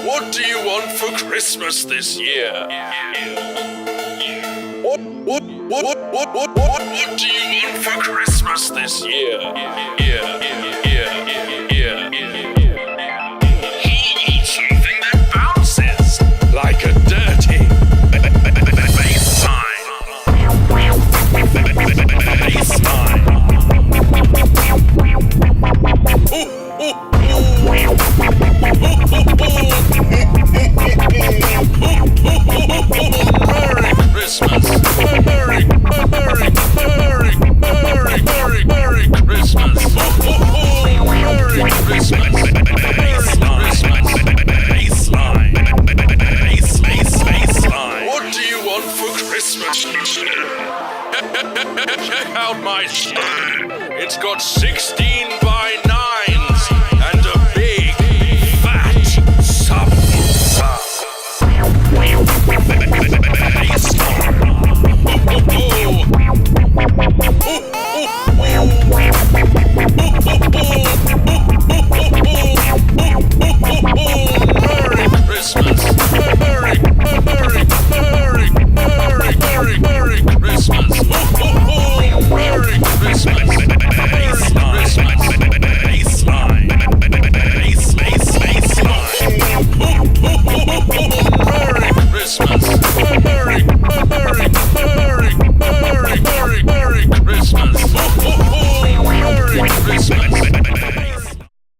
What do you want for Christmas this year? What do you want for Christmas this year? He eats something that bounces like a dirty baseline. Merry Christmas! Merry Christmas! Merry Christmas! Baseline. What do you want for Christmas? Check out my. It's got 60